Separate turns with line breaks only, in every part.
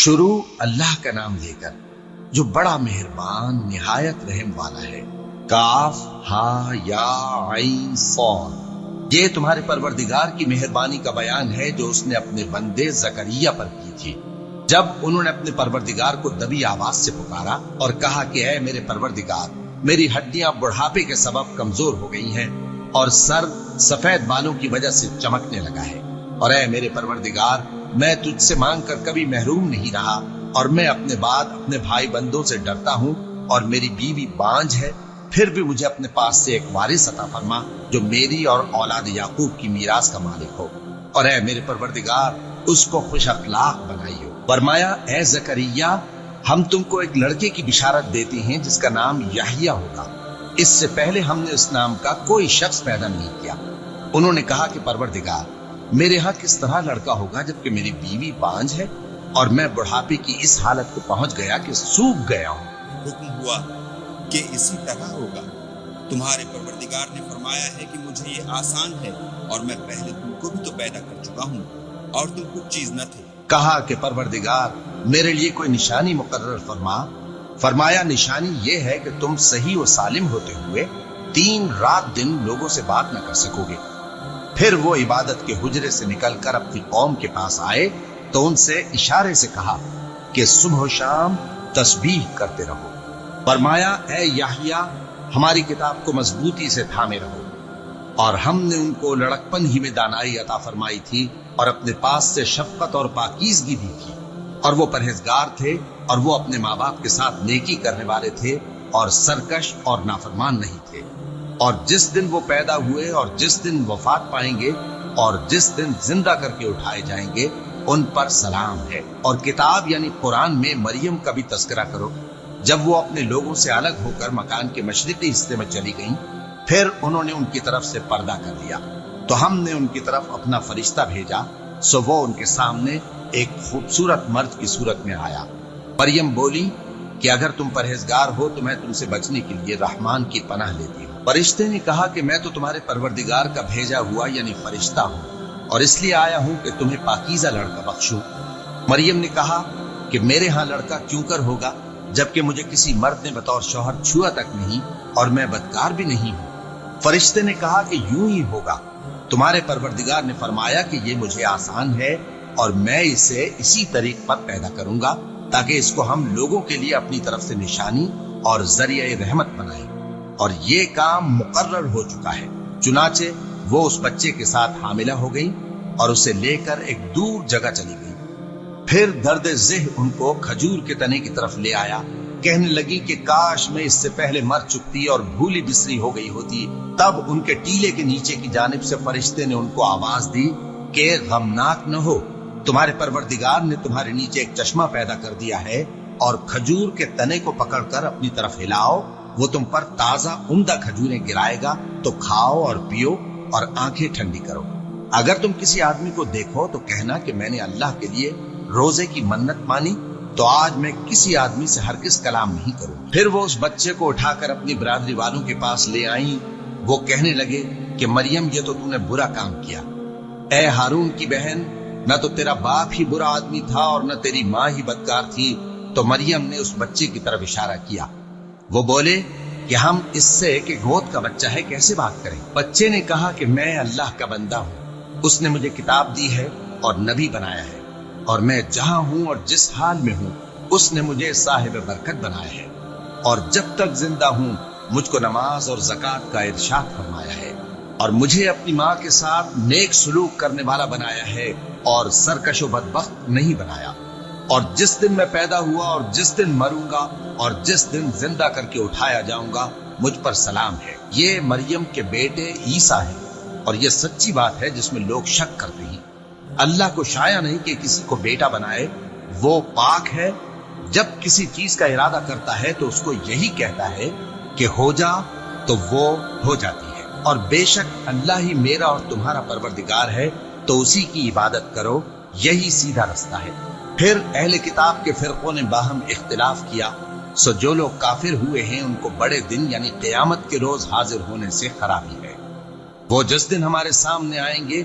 शुरू अल्लाह का नाम लेकर जो बड़ा मेहरबान निहायत रहम वाला है। काफ हा या ऐन सॉद। ये तुम्हारे परवरदिगार की मेहरबानी का बयान है जो उसने अपने बंदे जकरिया पर की थी, जब उन्होंने अपने परवरदिगार को दबी आवाज से पुकारा और कहा कि ऐ मेरे परवरदिगार, मेरी हड्डियां बुढ़ापे के सबब कमजोर हो गई हैं और सर सफेद बालों की वजह से चमकने लगा है। और ऐ मेरे परवरदिगार, मैं तुझसे मांग कर कभी महरूम नहीं रहा और मैं अपने बाद अपने भाई बंदों से डरता हूँ और मेरी बीवी बांझ है, फिर भी मुझे अपने पास से एक वारिस अता फरमा जो मेरी और औलाद याकूब की मीरास का मालिक हो। और ऐ मेरे परवरदिगार, उसको खुश अखलाक बनाइयो। फरमाया, ऐ जकरिया, हम तुमको एक लड़के की बिशारत देते हैं जिसका नाम याहिया होगा। इससे पहले हमने उस नाम का कोई शख्स पैदा नहीं किया। उन्होंने कहा कि परवरदिगार, मेरे यहाँ किस तरह लड़का होगा जबकि मेरी बीवी बांझ है और मैं बुढ़ापे की इस हालत को पहुंच गया कि सूख गया हूँ।
हुक्म हुआ कि इसी तरह होगा। तुम्हारे परवरदिगार ने फरमाया है कि मुझे ये आसान है और मैं पहले तुमको भी तो पैदा कर चुका हूँ और तुम कुछ चीज न थे।
कहा कि परवरदिगार, मेरे लिए कोई निशानी मुकर्रर फरमा। फरमाया, निशानी ये है कि तुम सही और सालिम होते हुए 3 रात दिन लोगों से बात न कर सकोगे। फिर वो इबादत के हुजरे से निकलकर अपनी कौम के पास आए तो उनसे इशारे से कहा कि सुबह शाम तस्बीह करते रहो। फरमाया, ऐ याहिया, हमारी किताब को मजबूती से थामे रहो। और हमने उनको लड़कपन ही में दानाई अता फरमाई थी और अपने पास से शफकत और पाकीज़गी दी थी। और वो परहेजगार थे और वो अपने माँ बाप के साथ नेकी करने वाले थे और सरकश और नाफरमान नहीं थे। और जिस दिन वो पैदा हुए और जिस दिन वफात पाएंगे और जिस दिन जिंदा करके उठाए जाएंगे, उन पर सलाम है। और किताब यानी कुरान में मरियम का भी तस्करा करो। जब वो अपने लोगों से अलग होकर मकान के मशरिकी हिस्से में चली गईं, फिर उन्होंने उनकी तरफ से पर्दा कर लिया तो हमने उनकी तरफ अपना फरिश्ता भेजा, सो वो उनके सामने एक खूबसूरत मर्द की सूरत में आया। मरियम बोली कि अगर तुम परहेजगार हो तो मैं तुमसे बचने के लिए रहमान की पनाह लेती हूँ। फरिश्ते ने कहा कि मैं तो तुम्हारे परवरदिगार का भेजा हुआ यानी फरिश्ता हूँ और इसलिए आया हूँ कि तुम्हें पाकीज़ा लड़का बख्शूं। मरियम ने कहा कि मेरे यहाँ लड़का क्यों कर होगा जबकि मुझे किसी मर्द ने बतौर शौहर छुआ तक नहीं और मैं बदकार भी नहीं हूँ। फरिश्ते ने कहा कि यूं ही होगा। तुम्हारे परवरदिगार ने फरमाया कि ये मुझे आसान है और मैं इसे इसी तरीक पर पैदा करूंगा ताकि इसको हम लोगों के लिए अपनी तरफ से निशानी और जरिए रहमत बनाएं। और ये काम मुकर्रर हो चुका है। चुनाचे वो उस बच्चे के साथ हामिला हो गई और उसे लेकर एक दूर जगह चली गई। फिर दर्द ज़ेह उनको खजूर के तने की तरफ ले आया। कहने लगी कि काश मैं इससे पहले मर चुकती और भूली बिसरी हो गई होती। तब उनके टीले के नीचे की जानिब से फरिश्ते ने उनको आवाज दी कि गमनाक न हो, तुम्हारे परवरदिगार ने तुम्हारे नीचे एक चश्मा पैदा कर दिया है और खजूर के तने को पकड़कर अपनी तरफ हिलाओ, वो तुम पर ताजा उम्दा खजूरें गिराएगा, तो खाओ और पियो और आंखें ठंडी करो। अगर तुम किसी आदमी को देखो तो कहना कि मैंने अल्लाह के लिए रोजे की मन्नत मानी, तो आज मैं किसी आदमी से हरगिज़ कलाम नहीं करूं। फिर वो उस बच्चे को उठाकर अपनी बिरादरी वालों के पास ले आई। वो कहने लगे कि मरियम, ये तो तूने बुरा काम किया। ऐ हारून की बहन, न तो तेरा बाप ही बुरा आदमी था और न तेरी माँ ही बदकार थी। तो मरियम ने उस बच्चे की तरफ इशारा किया। वो बोले कि हम इससे कि गोद का बच्चा है कैसे बात करें। बच्चे ने कहा कि मैं अल्लाह का बंदा हूँ, उसने मुझे किताब दी है और नबी बनाया है और मैं जहां हूं और जिस हाल में हूं उसने मुझे साहिब बरकत बनाया है और जब तक जिंदा हूं मुझको नमाज और ज़कात का इरशाद फरमाया है और मुझे अपनी माँ के साथ नेक सुलूक करने वाला बनाया है और सरकश व बदबख्त नहीं बनाया। और जिस दिन मैं पैदा हुआ और जिस दिन मरूंगा और जिस दिन जिंदा करके उठाया जाऊंगा, मुझ पर सलाम है। ये मरियम के बेटे ईसा है और ये सच्ची बात है जिसमें लोग शक करते हैं। अल्लाह को शाया नहीं कि किसी को बेटा बनाए। वो पाक है, जब किसी चीज का इरादा करता है तो उसको यही कहता है कि हो जा, तो वो हो जाती है। और बेशक अल्लाह ही मेरा और तुम्हारा परवरदिगार है, तो उसी की इबादत करो, यही सीधा रास्ता है। फिर अहले किताब के फिरकों ने बाहम इख्तिलाफ किया, सो जो लोग काफिर हुए हैं उनको बड़े दिन यानी क़यामत के रोज हाजिर होने से खराबी है। वो जिस दिन हमारे सामने आएंगे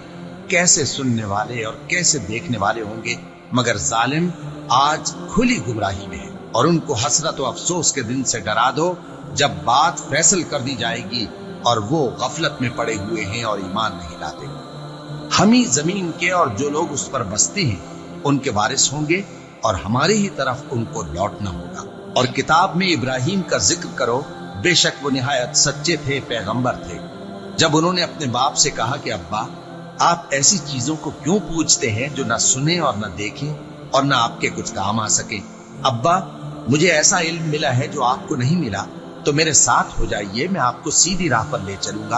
कैसे सुनने वाले और कैसे देखने वाले होंगे, मगर जालिम आज खुली गुमराही में है। और उनको हसरत और अफसोस के दिन से डरा दो जब बात फैसल कर दी जाएगी और वो गफलत में पड़े हुए हैं और ईमान नहीं लाते। हम ही जमीन के और जो लोग उस पर बसते हैं उनके वारिस होंगे और हमारे ही तरफ उनको लौटना होगा। और किताब में इब्राहिम का जिक्र करो, बेशक वो निहायत सच्चे थे, पैगंबर थे। जब उन्होंने अपने बाप से कहा कि अब्बा, आप ऐसी चीजों को क्यों पूछते हैं जो ना सुने और ना देखें और ना आपके कुछ काम आ सके। अब्बा, मुझे ऐसा इल्म मिला है जो आपको नहीं मिला, तो मेरे साथ हो जाइए, मैं आपको सीधी राह पर ले चलूंगा।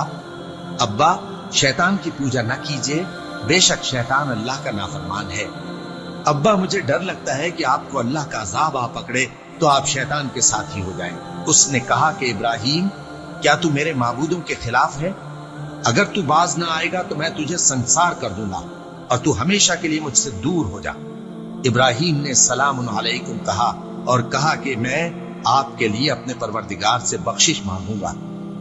अब्बा, शैतान की पूजा न कीजिए, बेशक शैतान अल्लाह का नाफरमान है। अब्बा, मुझे डर लगता है कि आपको अल्लाह का अजाब आ पकड़े तो आप शैतान के साथ ही हो जाएं। उसने कहा कि इब्राहिम, क्या तू मेरे माबूदों के खिलाफ है? अगर तू बाज ना आएगा तो मैं तुझे संसार कर दूंगा और तू हमेशा के लिए मुझसे दूर हो जा। इब्राहिम ने सलाम अलैकुम कहा और कहा कि मैं आपके लिए अपने परवरदिगार से बख्शिश मांगूंगा,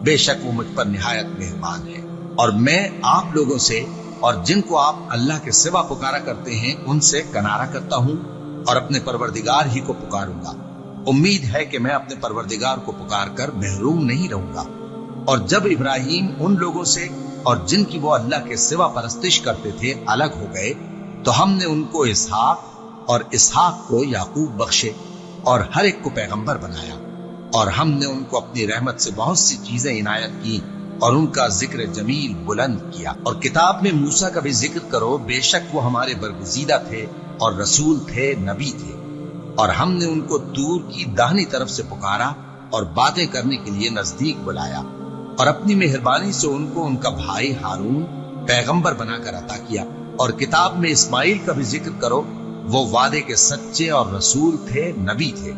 बेशक वो मुझ पर निहायत मेहरबान है। और मैं आप लोगों से और जिनको आप अल्लाह के सिवा पुकारा करते हैं उनसे कनारा करता हूं और अपने परवरदिगार ही को पुकारूंगा। उम्मीद है कि मैं अपने परवरदिगार को पुकार कर महरूम नहीं रहूंगा। और जब इब्राहिम उन लोगों से और जिनकी वो अल्लाह के सिवा परस्तिश करते थे अलग हो गए तो हमने उनको इसहाक और इसहाक को याकूब बख्शे और हर एक को पैगंबर बनाया। और हमने उनको अपनी रहमत से बहुत सी चीजें इनायत की और उनका जिक्र जमील बुलंद किया। और किताब में मूसा का भी जिक्र करो, बेशक वो हमारे बरगुजीदा थे और रसूल थे, नबी थे। और हमने उनको तूर की दाहिनी तरफ से पुकारा और बातें करने के लिए नजदीक बुलाया और अपनी मेहरबानी से उनको उनका भाई हारून पैगंबर बनाकर अता किया। और किताब में इस्माइल का भी जिक्र करो, वो वादे के सच्चे और रसूल थे, नबी थे।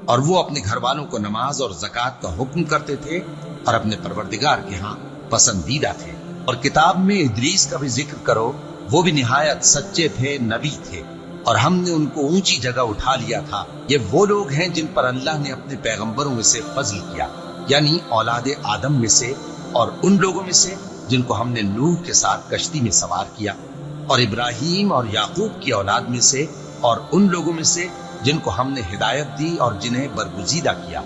और वो अपने घर वालों को नमाज और ज़कात का हुक्म करते थे और अपने परवरदिगार के यहाँ पसंदीदा थे। और किताब में इदरीस का भी जिक्र करो, वो भी निहायत सच्चे थे, नबी थे और हमने उनको ऊंची जगह उठा लिया था। ये वो लोग हैं जिन पर अल्लाह ने अपने पैगंबरों में से फजल किया, यानी औलाद आदम में से और उन लोगों में से जिनको हमने नूह के साथ कश्ती में सवार किया, और इब्राहिम और याकूब की औलाद में से और उन लोगों में से जिनको हमने हिदायत दी और जिन्हें बरगुजीदा किया।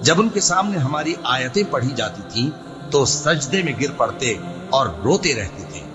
जब उनके सामने हमारी आयतें पढ़ी जाती थीं तो सजदे में गिर पड़ते और रोते रहते थे।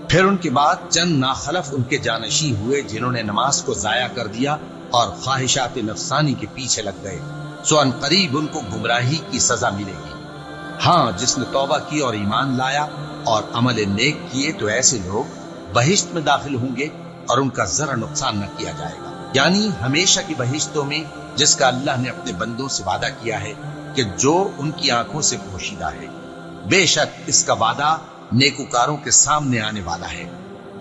फिर उनके बाद चंद नाखलफ उनके जानशी हुए जिन्होंने नमाज को जाया कर दिया और ख्वाहिशात नफसानी के पीछे लग गए, सो अनकरीब उनको गुमराही की सजा मिलेगी। हाँ, जिसने तौबा की और ईमान लाया और अमल नेक किए तो ऐसे लोग बहिश्त में दाखिल होंगे और उनका जरा नुकसान न किया जाएगा, यानी हमेशा की बहिश्तों में जिसका अल्लाह ने अपने बंदों से वादा किया है कि जो उनकी आंखों से पोशीदा है। बेशक इसका वादा नेकुकारों के सामने आने वाला है।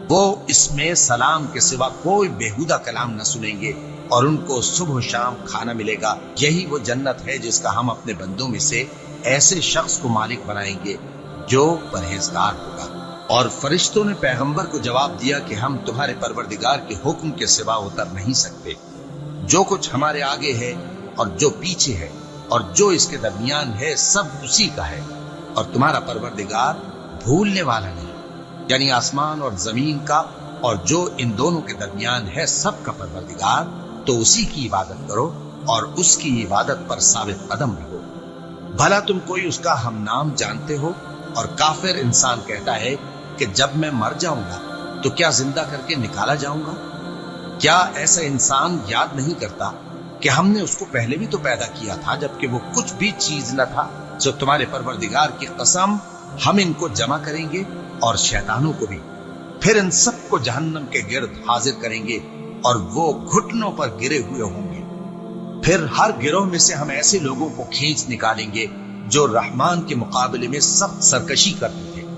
वो इसमें सलाम के सिवा कोई बेहुदा कलाम न सुनेंगे और उनको सुबह शाम खाना मिलेगा। यही वो जन्नत है जिसका हम अपने बंदों में से ऐसे शख्स को मालिक बनाएंगे जो परहेजगार होगा। और फरिश्तों ने पैगंबर को जवाब दिया कि हम तुम्हारे परवरदिगार के हुक्म के सिवा उतर नहीं सकते। जो कुछ हमारे आगे है और जो पीछे है और जो इसके दरमियान है सब उसी का है और तुम्हारा परवरदिगार भूलने वाला नहीं, यानी आसमान और जमीन का और जो इन दोनों के दरमियान है सब का परवरदिगार, तो उसी की इबादत करो और उसकी इबादत पर साबित कदम रहो। भला तुम कोई उसका हम नाम जानते हो? और काफिर इंसान कहता है कि जब मैं मर जाऊंगा तो क्या जिंदा करके निकाला जाऊंगा? क्या ऐसा इंसान याद नहीं करता कि हमने उसको पहले भी तो पैदा किया था जबकि वो कुछ भी चीज न था? सो तुम्हारे परवरदिगार की कसम, हम इनको जमा करेंगे और शैतानों को भी, फिर इन सबको जहन्नम के गिर्द हाजिर करेंगे और वो घुटनों पर गिरे हुए होंगे। फिर हर गिरोह में से हम ऐसे लोगों को खींच निकालेंगे जो रहमान के मुकाबले में सख्त सरकशी करते थे।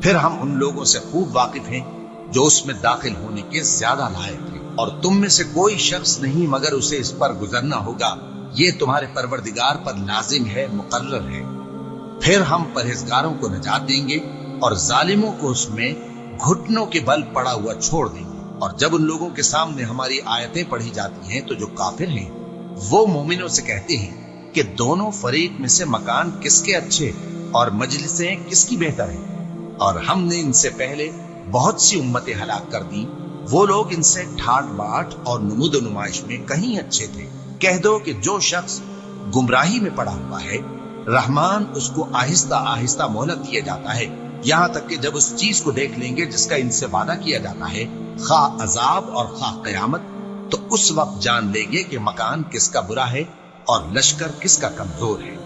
फिर हम उन लोगों से खूब वाकिफ हैं जो उसमें दाखिल होने के ज्यादा लायक थे। और तुम में से कोई शख्स नहीं मगर उसे इस पर गुजरना होगा, ये तुम्हारे परवरदिगार पर लाजिम है, मुकर्रर है। फिर हम परहेजगारों को नजात देंगे और जालिमों को उसमें घुटनों के बल पड़ा हुआ छोड़ देंगे। और जब उन लोगों के सामने हमारी आयतें पढ़ी जाती हैं तो जो काफिर हैं वो मोमिनों से कहते हैं कि दोनों फरीक में से मकान किसके अच्छे और मजलिसें किसकी बेहतर हैं। और हमने इनसे पहले बहुत सी उम्मतें हलाक कर दी, वो लोग इनसे ठाट बाट और नुमुद नुमाइश में कहीं अच्छे थे। कह दो कि जो शख्स गुमराही में पड़ा हुआ है, रहमान उसको आहिस्ता आहिस्ता मोहलत दिए जाता है, यहाँ तक कि जब उस चीज को देख लेंगे जिसका इनसे वादा किया जाता है, खा अजाब और खा कयामत, तो उस वक्त जान लेंगे कि मकान किसका बुरा है और लश्कर किसका कमजोर है।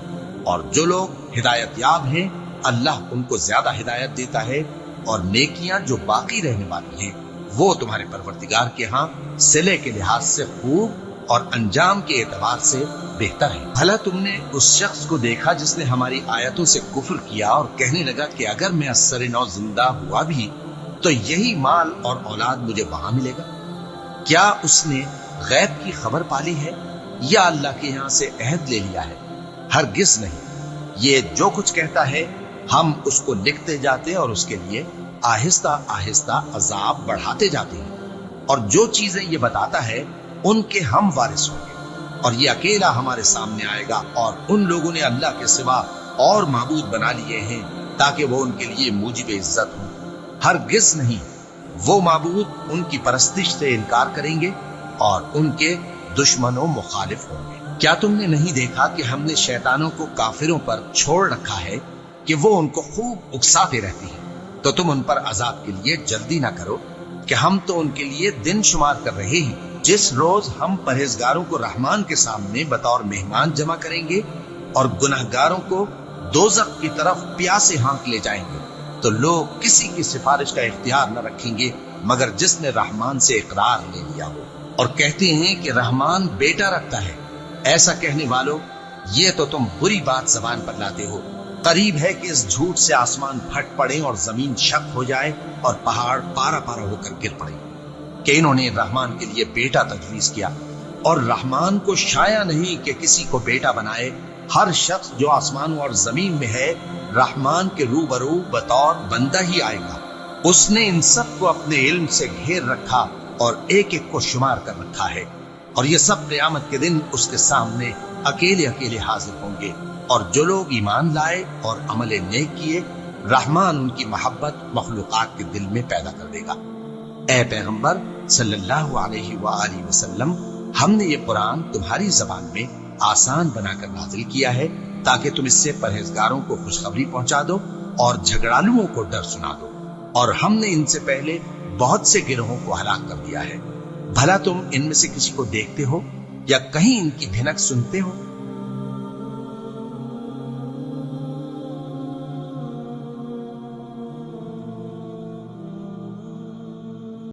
और जो लोग हिदायत याब हैं, अल्लाह उनको ज्यादा हिदायत देता है, और नेकियां जो बाकी रहने वाली हैं वो तुम्हारे परवरदिगार के यहाँ सिले के लिहाज से खूब और अंजाम के एतबार से बेहतर है। भला तुमने उस शख्स को देखा जिसने हमारी आयतों से कुफ्र किया और कहने लगा कि अगर मैं असर नौ जिंदा हुआ भी तो यही माल और औलाद मुझे वहां मिलेगा। क्या उसने गैब की खबर पाली है या अल्लाह के यहाँ से अहद ले लिया है? हरगिज नहीं। ये जो कुछ कहता है हम उसको लिखते जाते और उसके लिए आहिस्ता आहिस्ता अजाब बढ़ाते जाते हैं, और जो चीजें ये बताता है उनके हम वारिस होंगे, और ये अकेला हमारे सामने आएगा। और उन लोगों ने अल्लाह के सिवा और माबूद बना लिए हैं ताकि वो उनके लिए मूजिब इज्जत हो। हरगिज नहीं, वो माबूद उनकी परस्तिश से इनकार करेंगे और उनके दुश्मनों मुखालिफ होंगे। क्या तुमने नहीं देखा कि हमने शैतानों को काफिरों पर छोड़ रखा है कि वो उनको खूब उकसाते रहती हैं? तो तुम उन पर अजाब के लिए जल्दी ना करो कि हम तो उनके लिए दिन शुमार कर रहे हैं। जिस रोज हम परहेजगारों को रहमान के सामने बतौर मेहमान जमा करेंगे और गुनहगारों को दोजख की तरफ प्यासे हाँक ले जाएंगे, तो लोग किसी की सिफारिश का इख्तियार न रखेंगे मगर जिसने रहमान से इकरार ले लिया हो। और कहते हैं कि रहमान बेटा रखता है। ऐसा कहने वालों, ये तो तुम बुरी बात जबान पर लाते हो। करीब है कि इस झूठ से आसमान फट पड़े और जमीन शक हो जाए और पहाड़ पारा पारा होकर गिर पड़े कि इन्होंने रहमान के लिए बेटा तजवीज किया। और रहमान को शाया नहीं कि किसी को बेटा बनाए। हर शख्स जो आसमान और जमीन में है रहमान के रूबरू बतौर बंदा ही आएगा। उसने इन सब को अपने इल्म से घेर रखा और एक एक को शुमार कर रखा है, और ये सब क़यामत के दिन उसके सामने अकेले अकेले हाजिर होंगे। और जो लोग ईमान लाए और अमले नेक किए, रहमान उनकी मोहब्बत मखलूकात के दिल में पैदा कर देगा। ए पैगंबर सल्लल्लाहु अलैहि वसल्लम, हमने ये कुरान तुम्हारी जबान में आसान बनाकर नाजिल किया है ताकि तुम इससे परहेजगारों को खुशखबरी पहुंचा दो और झगड़ालुओं को डर सुना दो। और हमने इनसे पहले बहुत से गिरोहों को हलाक कर दिया है। भला तुम इनमें से किसी को देखते हो या कहीं इनकी भिनक सुनते हो?